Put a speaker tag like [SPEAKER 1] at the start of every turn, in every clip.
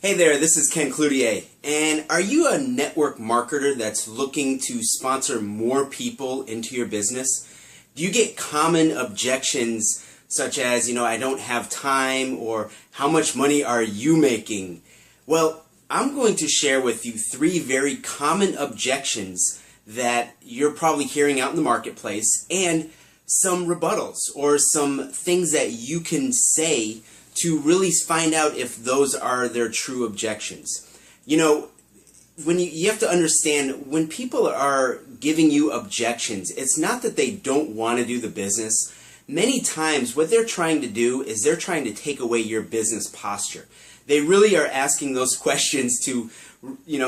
[SPEAKER 1] Hey there, this is Ken Cloutier, and are you a network marketer that's looking to sponsor more people into your business? Do you get common objections such as, I don't have time, or how much money are you making? Well, I'm going to share with you 3 very common objections that you're probably hearing out in the marketplace, and some rebuttals or some things that you can say to really find out if those are their true objections. When you have to understand, when people are giving you objections, it's not that they don't want to do the business. Many times what they're trying to do is they're trying to take away your business posture. They really are asking those questions to,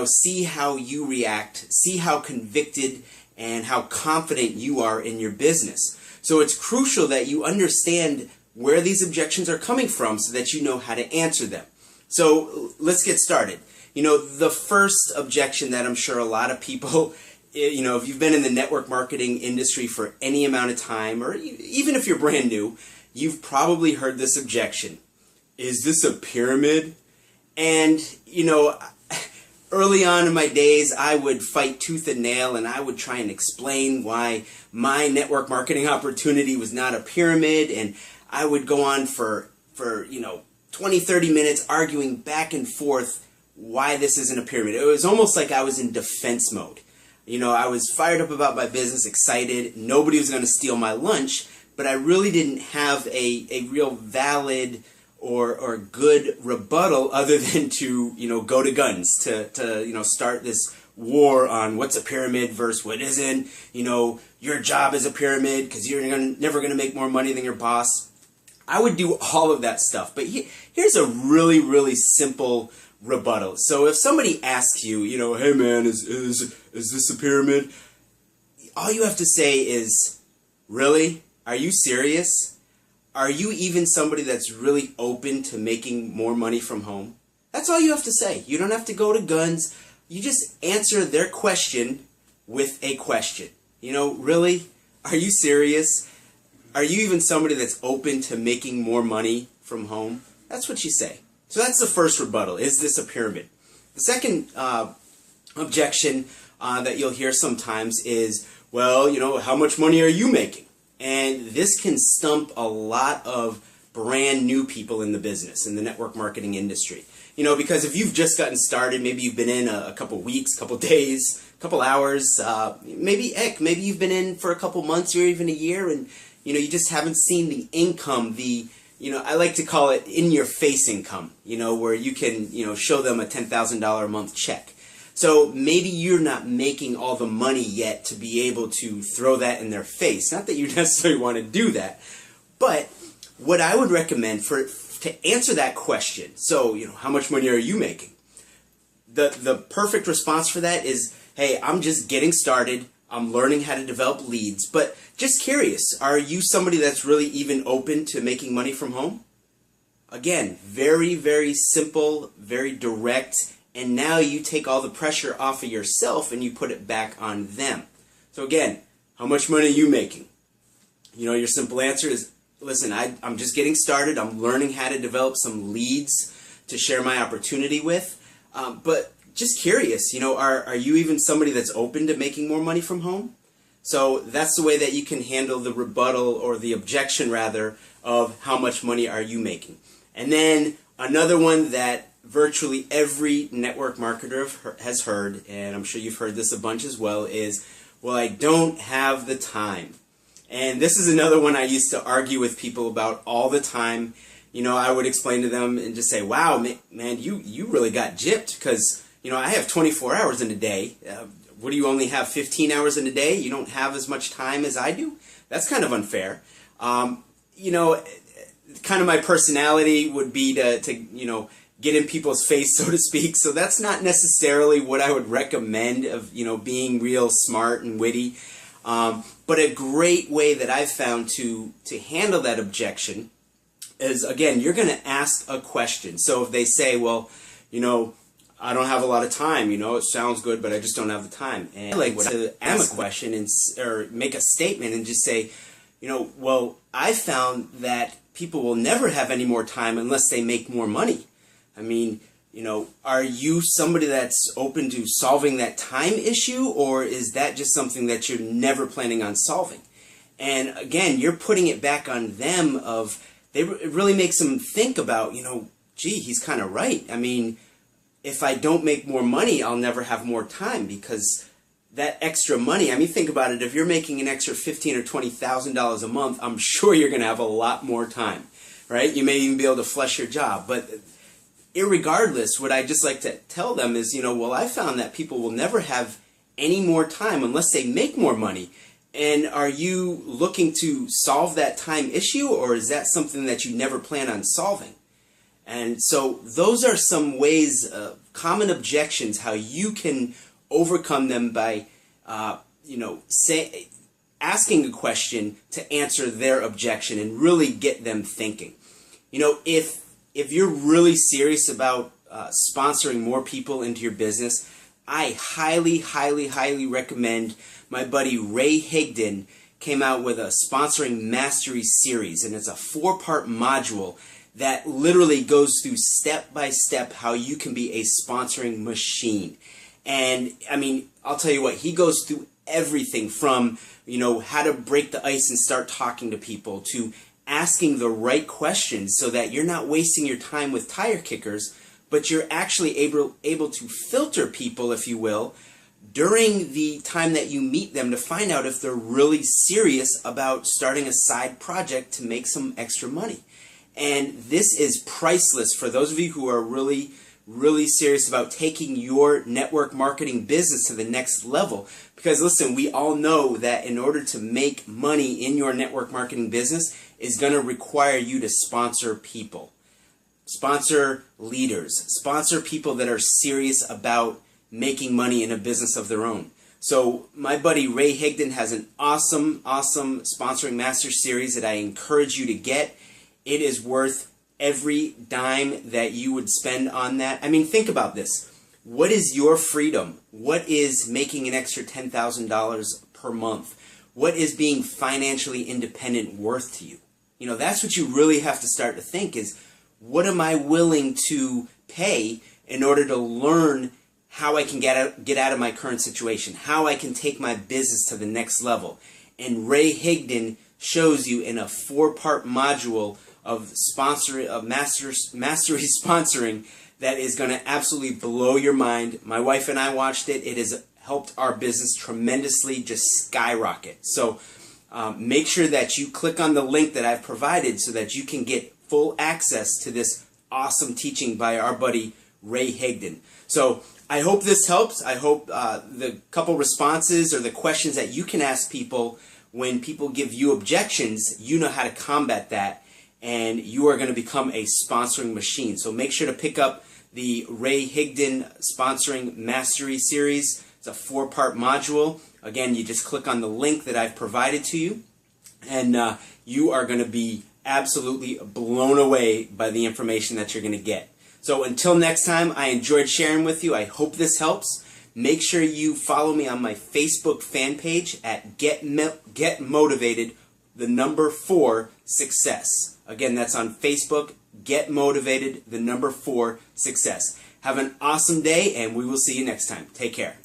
[SPEAKER 1] see how you react, see how convicted and how confident you are in your business. So it's crucial that you understand where these objections are coming from so that you know how to answer them. So let's get started. The first objection that I'm sure a lot of people, if you've been in the network marketing industry for any amount of time, or even if you're brand new, you've probably heard this objection. Is this a pyramid? And, early on in my days, I would fight tooth and nail, and I would try and explain why my network marketing opportunity was not a pyramid, and I would go on for 20, 30 minutes arguing back and forth why this isn't a pyramid. It was almost like I was in defense mode. I was fired up about my business, excited. Nobody was going to steal my lunch, but I really didn't have a real valid or good rebuttal other than to, go to guns, to start this war on what's a pyramid versus what isn't. Your job is a pyramid because you're never going to make more money than your boss. I would do all of that stuff, but here's a really, really simple rebuttal. So if somebody asks you, hey man, is this a pyramid? All you have to say is, really? Are you serious? Are you even somebody that's really open to making more money from home? That's all you have to say. You don't have to go to guns. You just answer their question with a question. Really? Are you serious? Are you even somebody that's open to making more money from home? That's what you say. So that's the first rebuttal. Is this a pyramid? The second objection that you'll hear sometimes is, well, how much money are you making? And this can stump a lot of brand new people in the business, in the network marketing industry. Because if you've just gotten started, maybe you've been in a couple weeks, couple days, couple hours, maybe you've been in for a couple months or even a year, and you just haven't seen the income, I like to call it in-your-face income, where you can, show them a $10,000 a month check. So maybe you're not making all the money yet to be able to throw that in their face. Not that you necessarily want to do that, but what I would recommend to answer that question, so, how much money are you making? The perfect response for that is, hey, I'm just getting started. I'm learning how to develop leads, but just curious, are you somebody that's really even open to making money from home? Again, very, very simple, very direct, and now you take all the pressure off of yourself and you put it back on them. So again, how much money are you making? Your simple answer is, listen, I'm just getting started. I'm learning how to develop some leads to share my opportunity with, but just curious, are you even somebody that's open to making more money from home? So that's the way that you can handle the rebuttal, or the objection rather, of how much money are you making. And then another one that virtually every network marketer has heard, and I'm sure you've heard this a bunch as well, is, well, I don't have the time. And this is another one I used to argue with people about all the time. I would explain to them and just say, wow, man, you really got gypped, because I have 24 hours in a day. What do you only have 15 hours in a day? You don't have as much time as I do? That's kind of unfair. Kind of my personality would be to get in people's face, so to speak. So that's not necessarily what I would recommend of, being real smart and witty. But a great way that I've found to handle that objection is, again, you're going to ask a question. So if they say, well, I don't have a lot of time, it sounds good, but I just don't have the time. And I like to ask a question or make a statement and just say, well, I found that people will never have any more time unless they make more money. I mean, Are you somebody that's open to solving that time issue, or is that just something that you're never planning on solving? And again, you're putting it back on them it really makes them think about, gee, he's kind of right. I mean, if I don't make more money, I'll never have more time, because that extra money, I mean, think about it. If you're making an extra $15,000 or $20,000 a month, I'm sure you're going to have a lot more time, right? You may even be able to flesh your job. But irregardless, what I just like to tell them is, well, I found that people will never have any more time unless they make more money. And are you looking to solve that time issue, or is that something that you never plan on solving? And so those are some ways, common objections, how you can overcome them by, asking a question to answer their objection and really get them thinking. If you're really serious about sponsoring more people into your business, I highly, highly, highly recommend my buddy Ray Higdon came out with a Sponsoring Mastery series, and it's a 4-part module that literally goes through step by step how you can be a sponsoring machine. And I mean, I'll tell you what, he goes through everything from, how to break the ice and start talking to people, to asking the right questions so that you're not wasting your time with tire kickers, but you're actually able to filter people, if you will, during the time that you meet them to find out if they're really serious about starting a side project to make some extra money. And this is priceless for those of you who are really, really serious about taking your network marketing business to the next level. Because listen, we all know that in order to make money in your network marketing business is going to require you to sponsor people. Sponsor leaders. Sponsor people that are serious about making money in a business of their own. So my buddy Ray Higdon has an awesome, awesome Sponsoring Master series that I encourage you to get. It is worth every dime that you would spend on that. I mean, think about this. What is your freedom? What is making an extra $10,000 per month? What is being financially independent worth to you? That's what you really have to start to think is, what am I willing to pay in order to learn how I can get out of my current situation, how I can take my business to the next level? And Ray Higdon shows you in a 4-part module of mastery sponsoring that is going to absolutely blow your mind. My wife and I watched it. It has helped our business tremendously, just skyrocket. So make sure that you click on the link that I've provided so that you can get full access to this awesome teaching by our buddy Ray Higdon. So I hope this helps. I hope the couple responses or the questions that you can ask people when people give you objections, you know how to combat that, and you are going to become a sponsoring machine. So make sure to pick up the Ray Higdon Sponsoring Mastery series. It's a 4-part module. Again, you just click on the link that I've provided to you, and you are going to be absolutely blown away by the information that you're going to get. So until next time, I enjoyed sharing with you. I hope this helps. Make sure you follow me on my Facebook fan page at Get Motivated, the number 4 Success. Again, that's on Facebook, Get Motivated, the number 4 Success. Have an awesome day, and we will see you next time. Take care.